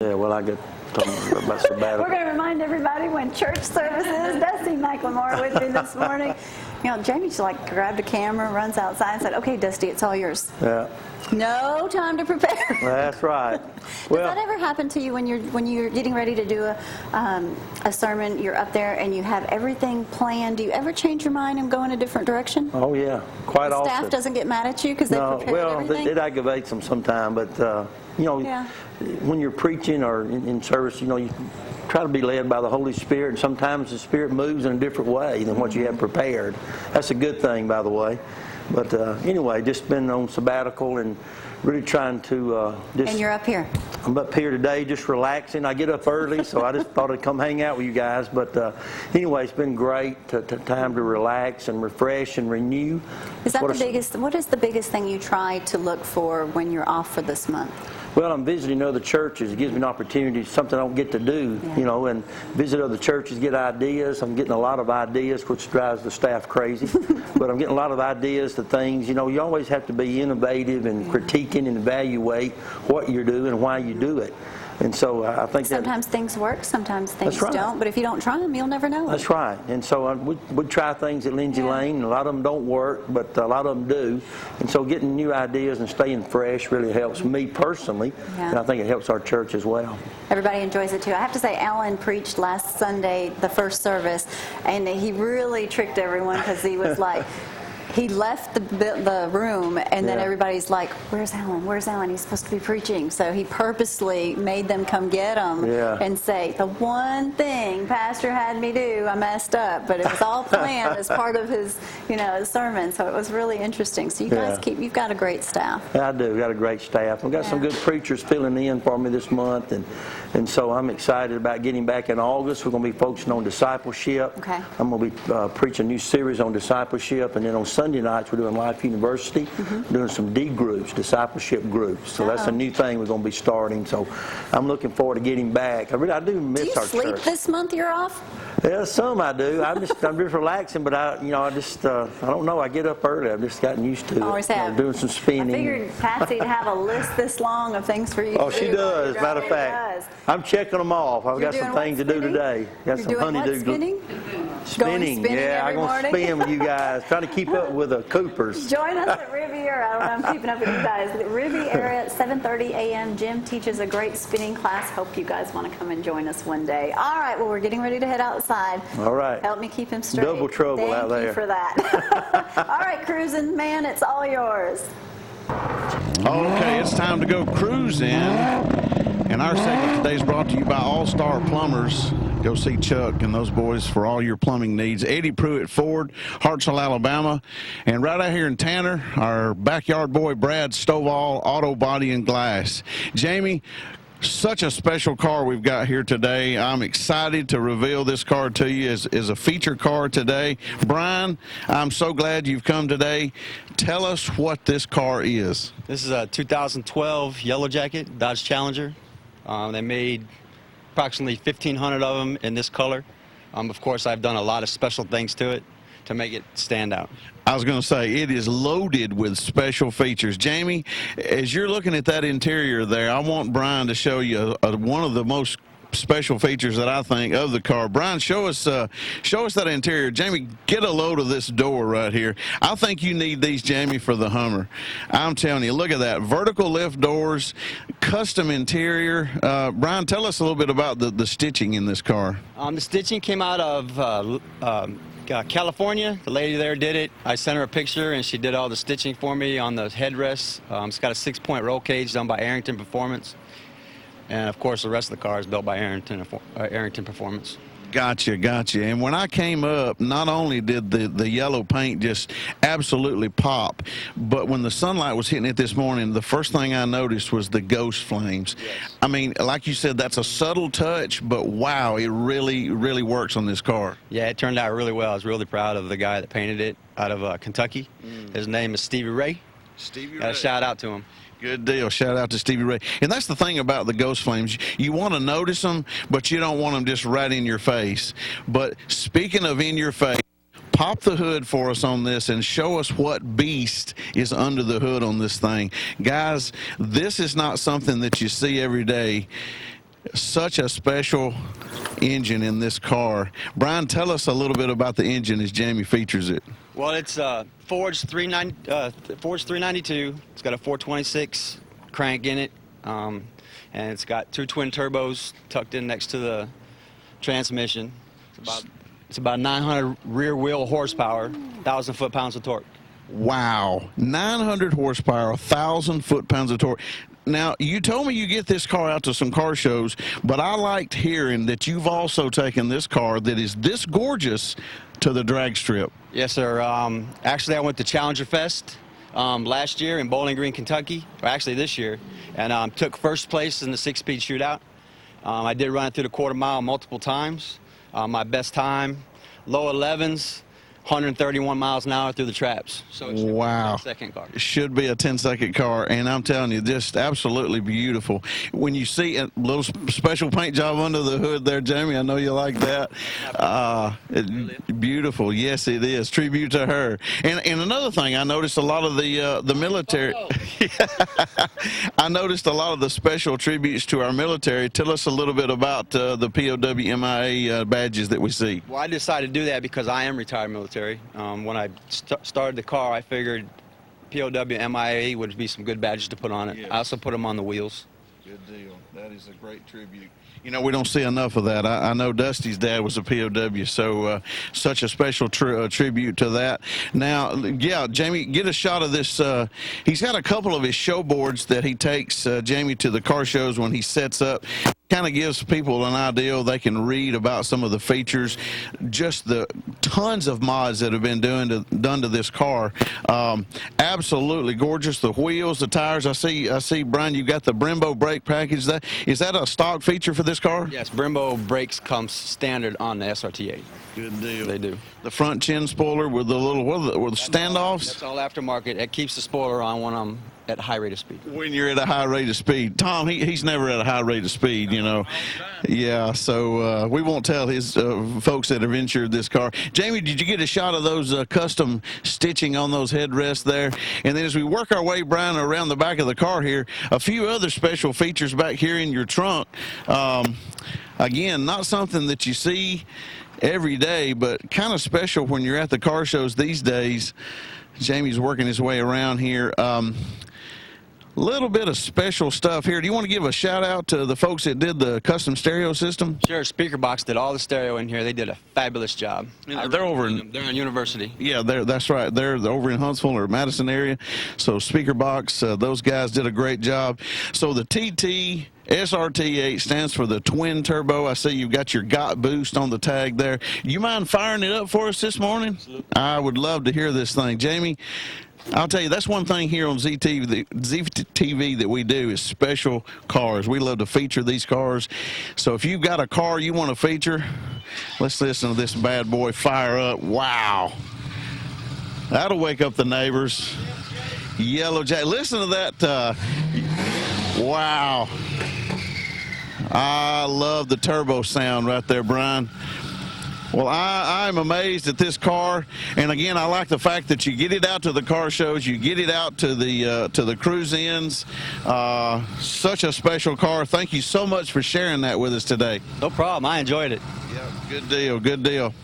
Yeah, well, I get talking about sabbatical. We're going to remind everybody when church service is. Dusty McLemore with me this morning. You know, Jamie just like grabbed a camera, runs outside and said, "Okay, Dusty, it's all yours." Yeah. No time to prepare. That's right. Does that ever happen to you when you're getting ready to do a sermon? You're up there and you have everything planned. Do you ever change your mind and go in a different direction? Oh yeah, quite often. Staff doesn't get mad at you because they prepared everything? It aggravates them sometimes, but you know, when you're preaching or in service, you know, you try to be led by the Holy Spirit, and sometimes the Spirit moves in a different way than what you have prepared. That's a good thing, by the way. But anyway, just been on sabbatical and really trying to just... And you're up here. I'm up here today just relaxing. I get up early, so I just thought I'd come hang out with you guys. But anyway, it's been great time to relax and refresh and renew. Is that what is the biggest thing you try to look for when you're off for this month? Well, I'm visiting other churches. It gives me an opportunity, something I don't get to do, you know, and visit other churches, get ideas. I'm getting a lot of ideas, which drives the staff crazy. But I'm getting a lot of ideas to things. You know, you always have to be innovative and critiquing and evaluate what you're doing and why you do it. And so I think sometimes things work, sometimes things don't. But if you don't try them, you'll never know. That's right. And so we try things at Lindsay Lane, and a lot of them don't work, but a lot of them do. And so getting new ideas and staying fresh really helps me personally, and I think it helps our church as well. Everybody enjoys it too. I have to say, Alan preached last Sunday, the first service, and he really tricked everyone because he was like, he left the room, and then everybody's like, "Where's Alan? Where's Alan? He's supposed to be preaching." So he purposely made them come get him and say, "The one thing Pastor had me do, I messed up," but it was all planned as part of his, his sermon. So it was really interesting. So you guys you've got a great staff. Yeah, I do. We've got a great staff. We've got some good preachers filling in for me this month, and so I'm excited about getting back in August. We're going to be focusing on discipleship. Okay. I'm going to be preaching a new series on discipleship, and then on Sunday nights we're doing Life University, doing some D groups, discipleship groups. So that's a new thing we're going to be starting. So I'm looking forward to getting back. I do miss our church. Do you sleep this month you're off? Yeah, some I do. I'm just relaxing, but I don't know. I get up early. I've just gotten used to it. Doing some spinning. I figured Patsy would have a list this long of things for you to do. Oh, she does. Matter of fact, I'm checking them off. I've got some things to do today. Got some honeydew. Spinning? Spinning, I'm going to spin with you guys. Trying to keep up with the Coopers. Join us at Riviera. I don't know, I'm keeping up with you guys. Riviera at 7:30 a.m. Jim teaches a great spinning class. Hope you guys want to come and join us one day. All right, well, we're getting ready to head outside. All right. Help me keep him straight. Double trouble out there. Thank you for that. All right, cruising man, it's all yours. Okay, it's time to go cruising. And our segment today is brought to you by All-Star Plumbers. Go see Chuck and those boys for all your plumbing needs. Eddie Pruitt Ford, Hartsville, Alabama. And right out here in Tanner, our backyard boy, Brad Stovall, Auto Body and Glass. Jamie, such a special car we've got here today. I'm excited to reveal this car to you as a feature car today. Brian, I'm so glad you've come today. Tell us what this car is. This is a 2012 Yellow Jacket Dodge Challenger. They made approximately 1,500 of them in this color. Of course, I've done a lot of special things to it to make it stand out. I was going to say, it is loaded with special features. Jamie, as you're looking at that interior there, I want Brian to show you one of the most special features that I think of the car. Brian, show us that interior. Jamie, get a load of this door right here. I think you need these, Jamie, for the Hummer. I'm telling you, look at that. Vertical lift doors, custom interior. Brian, tell us a little bit about the stitching in this car. The stitching came out of California. The lady there did it. I sent her a picture, and she did all the stitching for me on the headrests. It's got a 6-point roll cage done by Arrington Performance. And, of course, the rest of the car is built by Arrington Performance. Gotcha. And when I came up, not only did the yellow paint just absolutely pop, but when the sunlight was hitting it this morning, the first thing I noticed was the ghost flames. Yes. I mean, like you said, that's a subtle touch, but wow, it really, really works on this car. Yeah, it turned out really well. I was really proud of the guy that painted it out of Kentucky. His name is Stevie Ray. Got a shout out to him. Good deal. Shout out to Stevie Ray. And that's the thing about the ghost flames. You want to notice them, but you don't want them just right in your face. But speaking of in your face, pop the hood for us on this and show us what beast is under the hood on this thing. Guys, this is not something that you see every day. Such a special engine in this car. Brian, tell us a little bit about the engine as Jamie features it. Well, it's forged 392. It's got a 426 crank in it, and it's got 2 twin turbos tucked in next to the transmission. It's about 900 rear wheel horsepower, 1,000 foot-pounds of torque. Wow, 900 horsepower, 1,000 foot-pounds of torque. Now, you told me you get this car out to some car shows, but I liked hearing that you've also taken this car that is this gorgeous to the drag strip. Yes, sir. Actually, I went to Challenger Fest last year in Bowling Green, Kentucky, or actually this year, and took first place in the 6-speed shootout. I did run it through the quarter mile multiple times. My best time, low 11s, 131 miles an hour through the traps. So it should be a 10-second car. It should be a 10-second car, and I'm telling you, just absolutely beautiful. When you see a little special paint job under the hood there, Jamie, I know you like that. Beautiful. Yes, it is. Tribute to her. And another thing, I noticed a lot of the military. I noticed a lot of the special tributes to our military. Tell us a little bit about the POW MIA badges that we see. Well, I decided to do that because I am retired military. When I started the car, I figured POW MIA would be some good badges to put on it. Yes. I also put them on the wheels. Good deal. That is a great tribute. You know, we don't see enough of that. I know Dusty's dad was a POW, so such a special tribute to that. Now, yeah, Jamie, get a shot of this. He's got a couple of his show boards that he takes, Jamie, to the car shows when he sets up. Kind of gives people an idea. They can read about some of the features, just the tons of mods that have been done to this car. Absolutely gorgeous. The wheels, the tires. I see, Brian, you got the Brembo brake package. Is that a stock feature for this car? Yes, Brembo brakes come standard on the SRT8. Good deal. They do. The front chin spoiler with the little with the standoffs. That's all aftermarket. It keeps the spoiler on when I'm at a high rate of speed. When you're at a high rate of speed. Tom, he's never at a high rate of speed, you know. Yeah, so we won't tell his folks that have insured this car. Jamie, did you get a shot of those custom stitching on those headrests there? And then as we work our way, Brian, around the back of the car here, a few other special features back here in your trunk. Again, not something that you see every day, but kind of special when you're at the car shows these days. Jamie's working his way around here. Little bit of special stuff here. Do you want to give a shout out to the folks that did the custom stereo system? Sure. Speakerbox did all the stereo in here. They did a fabulous job. They're over in University. Yeah, that's right. They're over in Huntsville or Madison area. So Speakerbox, those guys did a great job. So the TT SRT8 stands for the twin turbo. I see you've got your GOT boost on the tag there. You mind firing it up for us this morning? Absolutely. I would love to hear this thing. Jamie, I'll tell you, that's one thing here on ZTV that we do is special cars. We love to feature these cars. So if you've got a car you want to feature, let's listen to this bad boy fire up. Wow. That'll wake up the neighbors. Yellow Jack. Listen to that. Wow. I love the turbo sound right there, Brian. Well, I'm amazed at this car, and again, I like the fact that you get it out to the car shows, you get it out to the cruise-ins. Such a special car. Thank you so much for sharing that with us today. No problem. I enjoyed it. Yeah, good deal, good deal.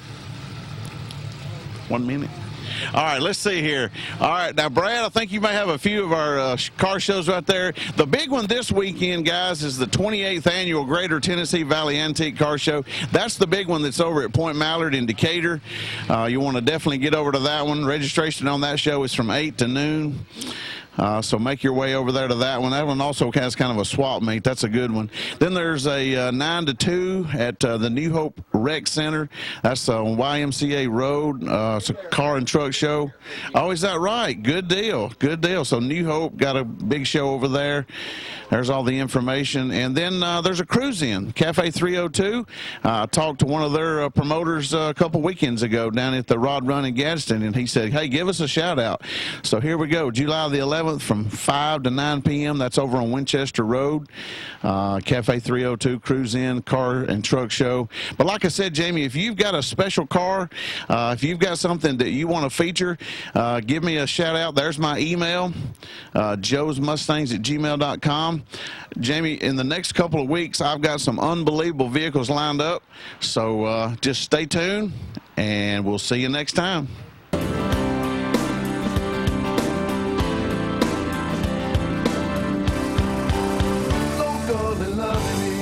1 minute. All right, let's see here. All right, now, Brad, I think you may have a few of our car shows right there. The big one this weekend, guys, is the 28th Annual Greater Tennessee Valley Antique Car Show. That's the big one that's over at Point Mallard in Decatur. You want to definitely get over to that one. Registration on that show is from 8 to noon. So make your way over there to that one. That one also has kind of a swap meet. That's a good one. Then there's a 9 to 2 at the New Hope Rec Center. That's on YMCA Road. It's a car and truck show. Oh, is that right? Good deal. Good deal. So New Hope got a big show over there. There's all the information. And then there's a cruise-in, Cafe 302. I talked to one of their promoters a couple weekends ago down at the Rod Run in Gadsden, and he said, hey, give us a shout-out. So here we go, July the 11th. 11th from 5 to 9 p.m. That's over on Winchester Road. Cafe 302 Cruise In Car and Truck Show. But like I said, Jamie, if you've got a special car, if you've got something that you want to feature, give me a shout out. There's my email, joesmustangs@gmail.com. Jamie, in the next couple of weeks, I've got some unbelievable vehicles lined up. So just stay tuned, and we'll see you next time. Local and loving